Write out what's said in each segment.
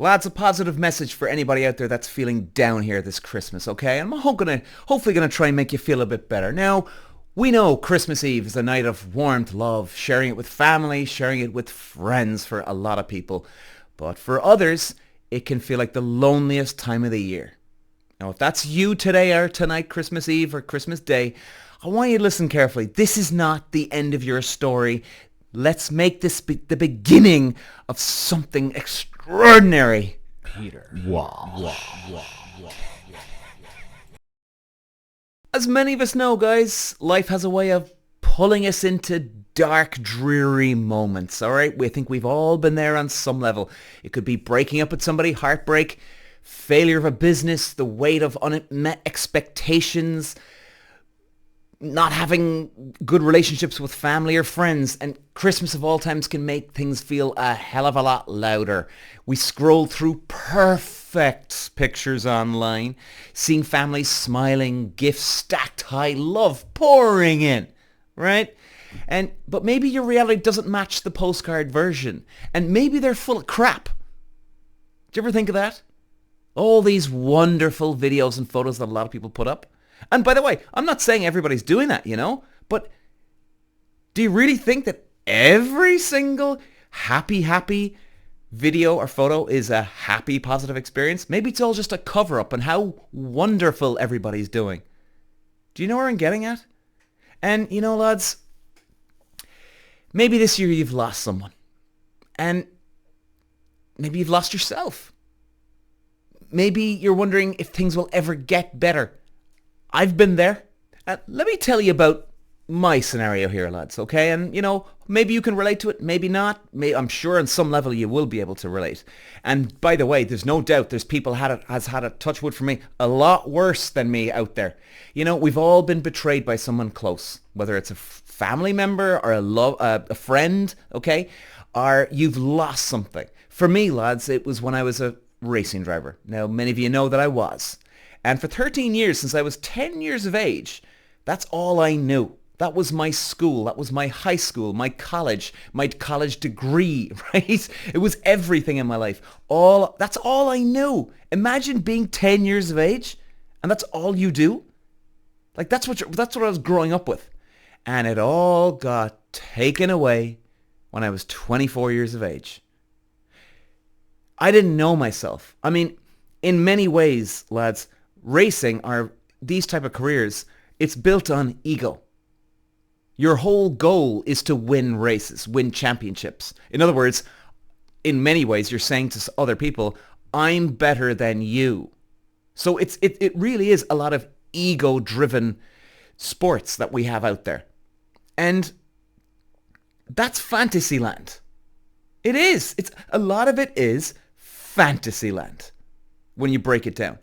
Lads, a positive message for anybody out there that's feeling down here this Christmas, okay? And I'm hopefully gonna try and make you feel a bit better. Now, we know Christmas Eve is a night of warmth, love, sharing it with family, sharing it with friends for a lot of people. But for others, it can feel like the loneliest time of the year. Now, if that's you today or tonight, Christmas Eve or Christmas Day, I want you to listen carefully. This is not the end of your story. Let's make this the beginning of something extraordinary. Peter. As many of us know, guys, life has a way of pulling us into dark, dreary moments, all right? We think we've all been there on some level. It could be breaking up with somebody, heartbreak, failure of a business, the weight of unmet expectations, not having good relationships with family or friends, and Christmas of all times can make things feel a hell of a lot louder. We scroll through perfect pictures online, seeing families smiling, gifts stacked high, love pouring in, right? But maybe your reality doesn't match the postcard version, and maybe they're full of crap. Do you ever think of that? All these wonderful videos and photos that a lot of people put up. And by the way, I'm not saying everybody's doing that, but do you really think that every single happy video or photo is a happy, positive experience? Maybe it's all just a cover-up on how wonderful everybody's doing. Do you know where I'm getting at? And, lads, maybe this year you've lost someone. And maybe you've lost yourself. Maybe you're wondering if things will ever get better. I've been there. Let me tell you about my scenario here, lads, okay? And, maybe you can relate to it, maybe not. I'm sure on some level you will be able to relate. And by the way, there's no doubt there's people has had a touch wood for me a lot worse than me out there. We've all been betrayed by someone close, whether it's a family member or a friend, okay? Or you've lost something. For me, lads, it was when I was a racing driver. Now, many of you know that I was. And for 13 years, since I was 10 years of age, that's all I knew. That was my school. That was my high school, my college degree, right? It was everything in my life. That's all I knew. Imagine being 10 years of age and that's all you do. Like that's what I was growing up with. And it all got taken away when I was 24 years of age. I didn't know myself. I mean, in many ways, lads, racing are these type of careers, it's built on ego. Your whole goal is to win races, win championships. In other words, in many ways, you're saying to other people, I'm better than you. So it really is a lot of ego-driven sports that we have out there. And that's Fantasyland. It is. A lot of it is Fantasyland when you break it down.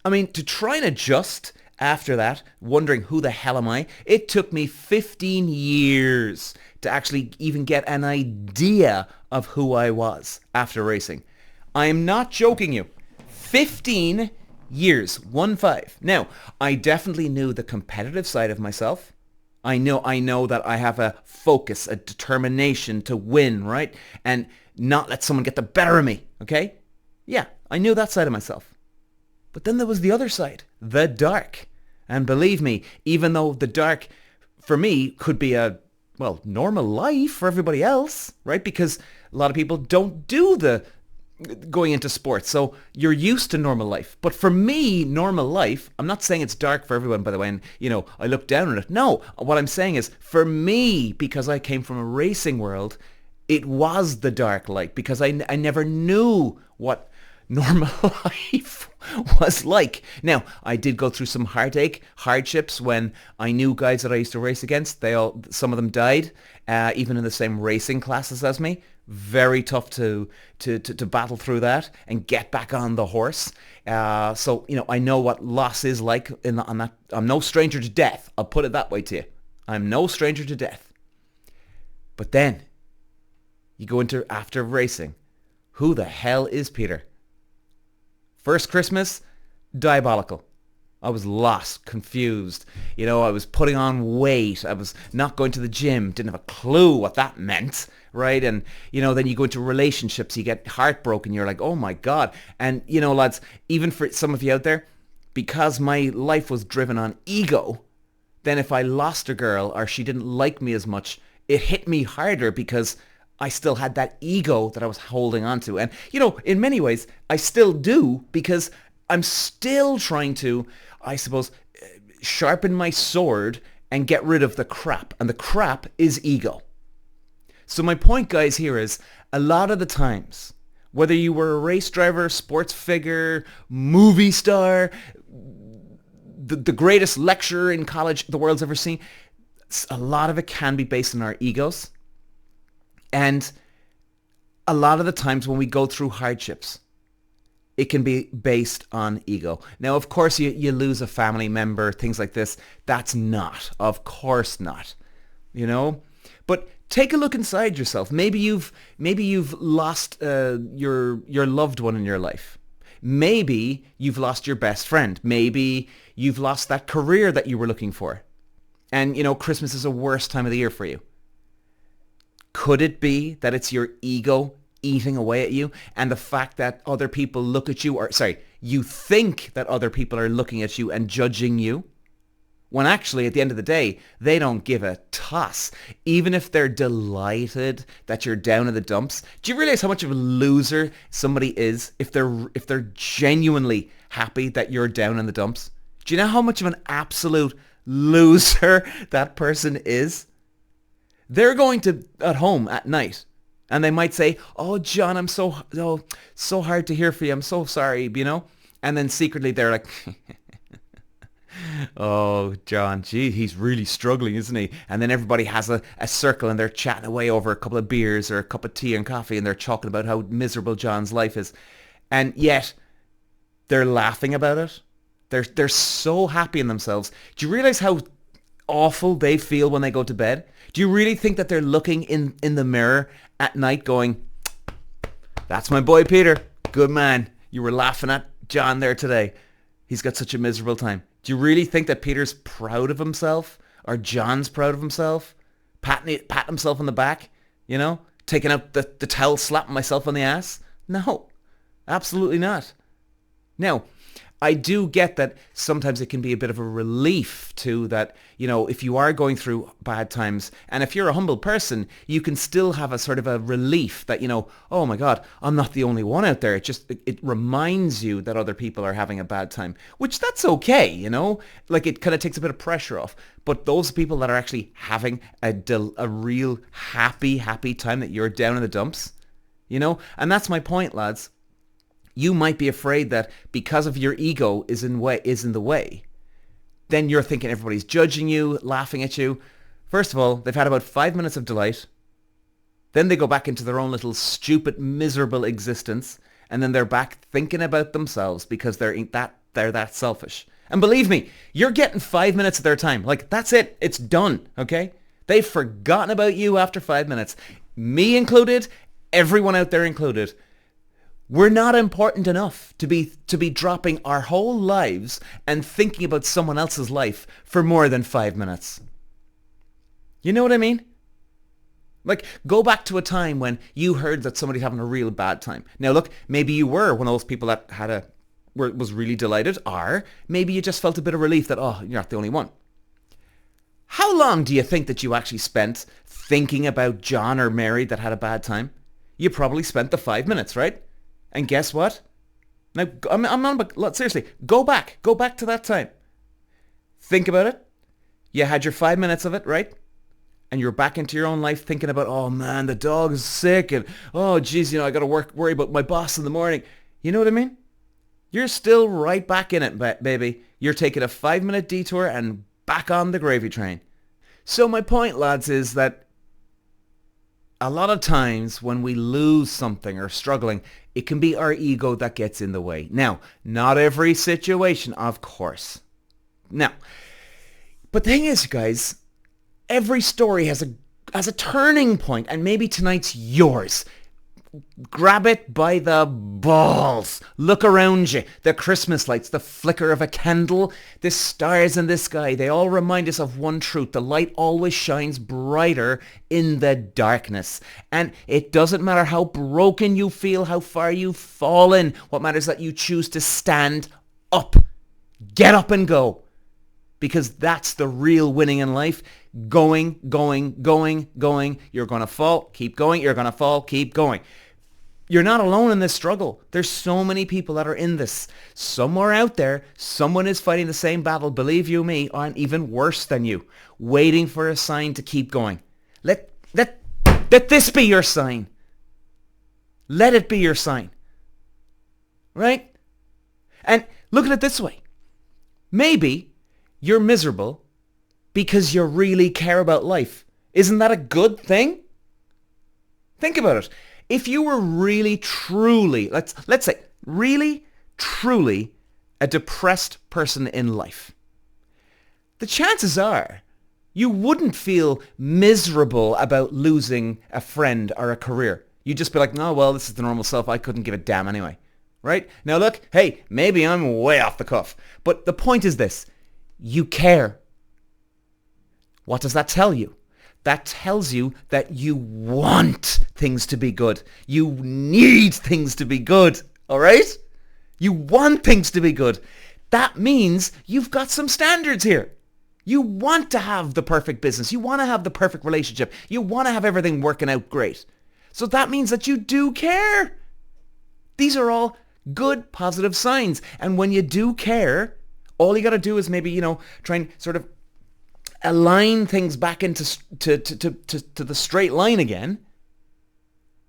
I mean, to try and adjust after that, wondering who the hell am I, it took me 15 years to actually even get an idea of who I was after racing. I am not joking you. 15 years, 1-5. Now, I definitely knew the competitive side of myself. I know that I have a focus, a determination to win, right? And not let someone get the better of me, okay? Yeah, I knew that side of myself. But then there was the other side, the dark. And believe me, even though the dark, for me, could be a, normal life for everybody else, right? Because a lot of people don't do the going into sports. So you're used to normal life. But for me, normal life, I'm not saying it's dark for everyone, by the way, and, I look down on it. No, what I'm saying is, for me, because I came from a racing world, it was the dark light because I never knew what normal life was like. Now, I did go through some hardships when I knew guys that I used to race against. Some of them died, even in the same racing classes as me. Very tough to battle through that and get back on the horse. So I know what loss is like on that. I'm no stranger to death. I'll put it that way to you. I'm no stranger to death. But then you go into after racing. Who the hell is Peter? First Christmas, diabolical. I was lost, confused. I was putting on weight. I was not going to the gym. Didn't have a clue what that meant, right? And, then you go into relationships, you get heartbroken, you're like, oh my God. And, lads, even for some of you out there, because my life was driven on ego, then if I lost a girl or she didn't like me as much, it hit me harder because I still had that ego that I was holding on to. And, in many ways, I still do because I'm still trying to, I suppose, sharpen my sword and get rid of the crap. And the crap is ego. So my point, guys, here is a lot of the times, whether you were a race driver, sports figure, movie star, the greatest lecturer in college the world's ever seen, a lot of it can be based on our egos. And a lot of the times when we go through hardships, it can be based on ego. Now, of course, you lose a family member, things like this. That's not. Of course not. But take a look inside yourself. Maybe you've lost your loved one in your life. Maybe you've lost your best friend. Maybe you've lost that career that you were looking for. And, Christmas is the worst time of the year for you. Could it be that it's your ego eating away at you and the fact that other people look at you, you think that other people are looking at you and judging you, when actually at the end of the day, they don't give a toss. Even if they're delighted that you're down in the dumps, do you realize how much of a loser somebody is if they're genuinely happy that you're down in the dumps? Do you know how much of an absolute loser that person is? They're going to at home at night and they might say, oh, John, I'm so hard to hear for you. I'm so sorry, And then secretly they're like, oh, John, gee, he's really struggling, isn't he? And then everybody has a circle and they're chatting away over a couple of beers or a cup of tea and coffee and they're talking about how miserable John's life is. And yet they're laughing about it. They're so happy in themselves. Do you realize how awful they feel when they go to bed? Do you really think that they're looking in the mirror at night going, that's my boy Peter. Good man. You were laughing at John there today. He's got such a miserable time. Do you really think that Peter's proud of himself or John's proud of himself? Patting himself on the back, taking out the towel, slapping myself on the ass? No, absolutely not. Now, I do get that sometimes it can be a bit of a relief too that, if you are going through bad times and if you're a humble person, you can still have a sort of a relief that, oh my God, I'm not the only one out there. It reminds you that other people are having a bad time, which that's okay, like it kind of takes a bit of pressure off. But those people that are actually having a real happy time that you're down in the dumps, and that's my point, lads. You might be afraid that because of your ego is in the way, then you're thinking everybody's judging you, laughing at you. First of all, they've had about 5 minutes of delight. Then they go back into their own little stupid, miserable existence. And then they're back thinking about themselves because they're that selfish. And believe me, you're getting 5 minutes of their time. Like, that's it. It's done, okay? They've forgotten about you after 5 minutes. Me included, everyone out there included. We're not important enough to be dropping our whole lives and thinking about someone else's life for more than 5 minutes. You know what I mean? Like, go back to a time when you heard that somebody's having a real bad time. Now look, maybe you were one of those people that was really delighted, or maybe you just felt a bit of relief that, oh, you're not the only one. How long do you think that you actually spent thinking about John or Mary that had a bad time? You probably spent the 5 minutes, right? And guess what? Now, I'm not, seriously, go back to that time. Think about it. You had your 5 minutes of it, right? And you're back into your own life thinking about, oh man, the dog is sick, and oh geez, I got to worry about my boss in the morning. You know what I mean? You're still right back in it, baby. You're taking a 5-minute detour and back on the gravy train. So my point, lads, is that a lot of times when we lose something or struggling, it can be our ego that gets in the way. Now, not every situation, of course. Now, but the thing is, guys, every story has a turning point, and maybe tonight's yours. grab it by the balls. Look around you. The Christmas lights, the flicker of a candle, the stars in the sky, they all remind us of one truth. The light always shines brighter in the darkness. And it doesn't matter how broken you feel, how far you've fallen. What matters is that you choose to stand up. Get up and go. Because that's the real winning in life. Going, going, going, going. You're going to fall. Keep going. You're going to fall. Keep going. You're not alone in this struggle. There's so many people that are in this. Somewhere out there, someone is fighting the same battle, believe you me, or even worse than you, waiting for a sign to keep going. Let this be your sign. Let it be your sign. Right? And look at it this way. Maybe you're miserable because you really care about life. Isn't that a good thing? Think about it. If you were really, truly, let's say, really, truly a depressed person in life, the chances are you wouldn't feel miserable about losing a friend or a career. You'd just be like, no, well, this is the normal self. I couldn't give a damn anyway. Right? Now look, hey, maybe I'm way off the cuff. But the point is this. You care. What does that tell you? That tells you that you want things to be good. You need things to be good. All right? You want things to be good. That means you've got some standards here. You want to have the perfect business. You want to have the perfect relationship. You want to have everything working out great. So that means that you do care. These are all good, positive signs. And when you do care, all you got to do is maybe, try and sort of align things back into to the straight line again.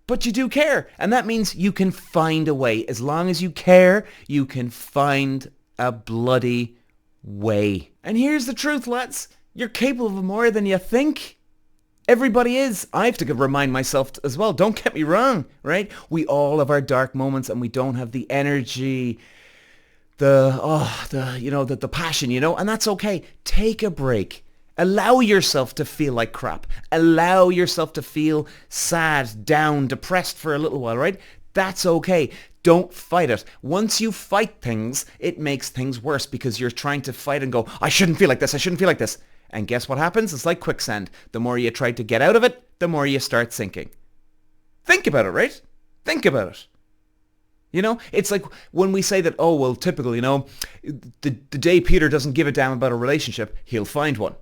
But you do care. And that means you can find a way. As long as you care, you can find a bloody way. And here's the truth, lads. You're capable of more than you think. Everybody is. I have to remind myself as well. Don't get me wrong, right? We all have our dark moments and we don't have the energy, the passion, and that's okay. Take a break. Allow yourself to feel like crap. Allow yourself to feel sad, down, depressed for a little while, right? That's okay. Don't fight it. Once you fight things, it makes things worse because you're trying to fight and go, I shouldn't feel like this. I shouldn't feel like this. And guess what happens? It's like quicksand. The more you try to get out of it, the more you start sinking. Think about it, right? Think about it. It's like when we say that, oh, well, typical, the day Peter doesn't give a damn about a relationship, he'll find one.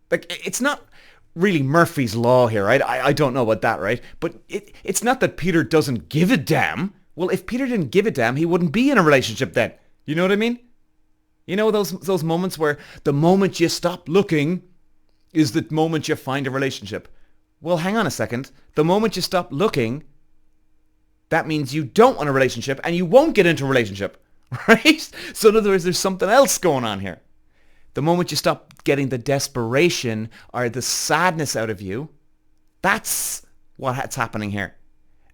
Like, it's not really Murphy's Law here, right? I don't know about that, right? But it's not that Peter doesn't give a damn. Well, if Peter didn't give a damn, he wouldn't be in a relationship then. You know what I mean? Those moments where the moment you stop looking is the moment you find a relationship. Well, hang on a second. The moment you stop looking, that means you don't want a relationship and you won't get into a relationship, right? So in other words, there's something else going on here. The moment you stop getting the desperation or the sadness out of you, that's what's happening here.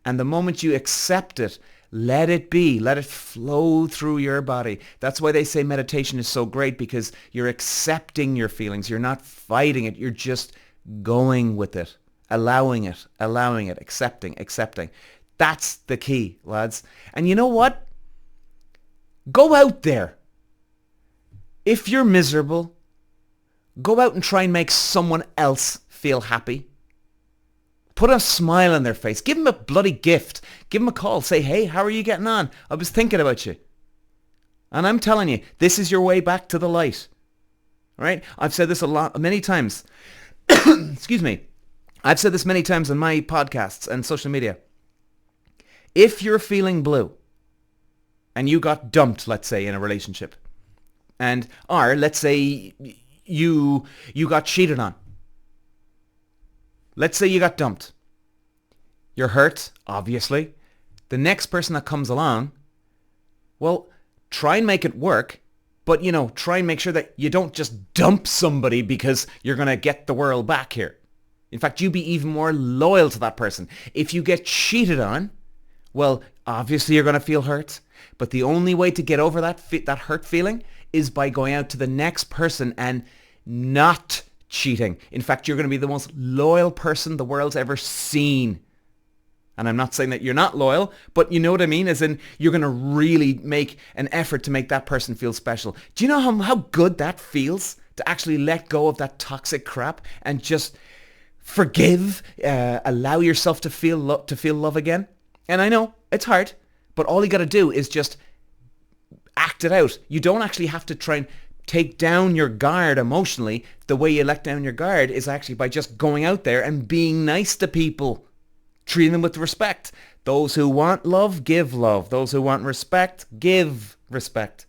And the moment you accept it, let it be. Let it flow through your body. That's why they say meditation is so great, because you're accepting your feelings. You're not fighting it. You're just going with it, allowing it, accepting. That's the key, lads. And you know what? Go out there. If you're miserable, go out and try and make someone else feel happy. Put a smile on their face. Give them a bloody gift. Give them a call. Say, hey, how are you getting on? I was thinking about you. And I'm telling you, this is your way back to the light. All right? I've said this many times. Excuse me. I've said this many times on my podcasts and social media. If you're feeling blue and you got dumped, let's say, in a relationship, or let's say you got cheated on. Let's say you got dumped. You're hurt, obviously. The next person that comes along, well, try and make it work, but, try and make sure that you don't just dump somebody because you're going to get the world back here. In fact, you be even more loyal to that person. If you get cheated on, well, obviously you're going to feel hurt, but the only way to get over that hurt feeling is by going out to the next person and not cheating. In fact, you're going to be the most loyal person the world's ever seen. And I'm not saying that you're not loyal, but you know what I mean? As in, you're going to really make an effort to make that person feel special. Do you know how good that feels? To actually let go of that toxic crap and just forgive, allow yourself to feel love again. And I know, it's hard, but all you got to do is just act it out. You don't actually have to try and take down your guard emotionally. The way you let down your guard is actually by just going out there and being nice to people. Treating them with respect. Those who want love, give love. Those who want respect, give respect.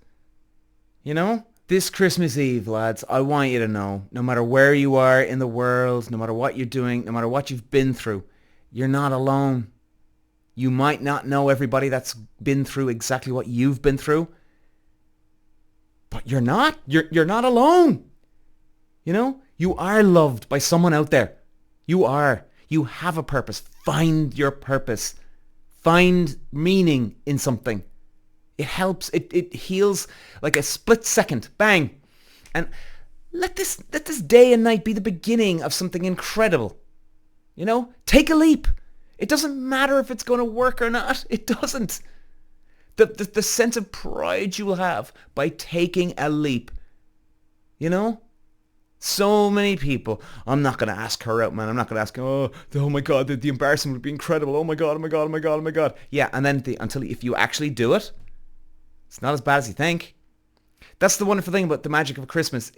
You know? This Christmas Eve, lads, I want you to know, no matter where you are in the world, no matter what you're doing, no matter what you've been through, you're not alone. You might not know everybody that's been through exactly what you've been through, but you're not. You're not alone. You know? You are loved by someone out there. You are. You have a purpose. Find your purpose. Find meaning in something. It helps. It heals like a split second. Bang. And let this day and night be the beginning of something incredible. You know? Take a leap. It doesn't matter if it's going to work or not. It doesn't. The sense of pride you will have by taking a leap. You know? So many people. I'm not going to ask her out, man. I'm not going to ask, oh my God, the embarrassment would be incredible. Oh my God, oh my God, oh my God, oh my God. Yeah, and then if you actually do it, it's not as bad as you think. That's the wonderful thing about the magic of Christmas.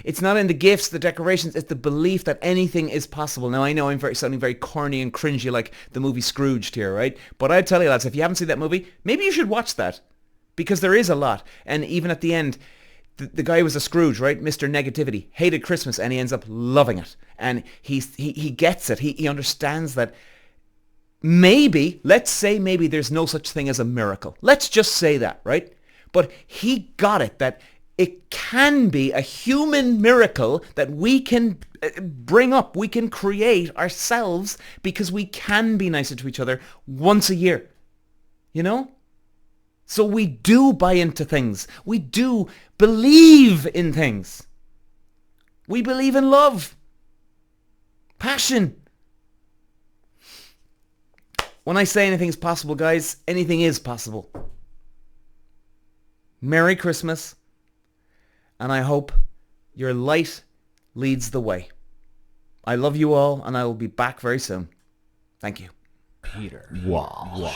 It's not in the gifts, the decorations, it's the belief that anything is possible. Now, I know I'm sounding very corny and cringy like the movie Scrooged here, right? But I tell you, lads, if you haven't seen that movie, maybe you should watch that. Because there is a lot. And even at the end, the guy was a Scrooge, right? Mr. Negativity, hated Christmas, and he ends up loving it. And he gets it. He understands that let's say maybe there's no such thing as a miracle. Let's just say that, right? But he got it, that it can be a human miracle that we can bring up, we can create ourselves, because we can be nicer to each other once a year. You know? So we do buy into things. We do believe in things. We believe in love. Passion. When I say anything's possible, guys, anything is possible. Merry Christmas. And I hope your light leads the way. I love you all, and I will be back very soon. Thank you. Peter. Wow.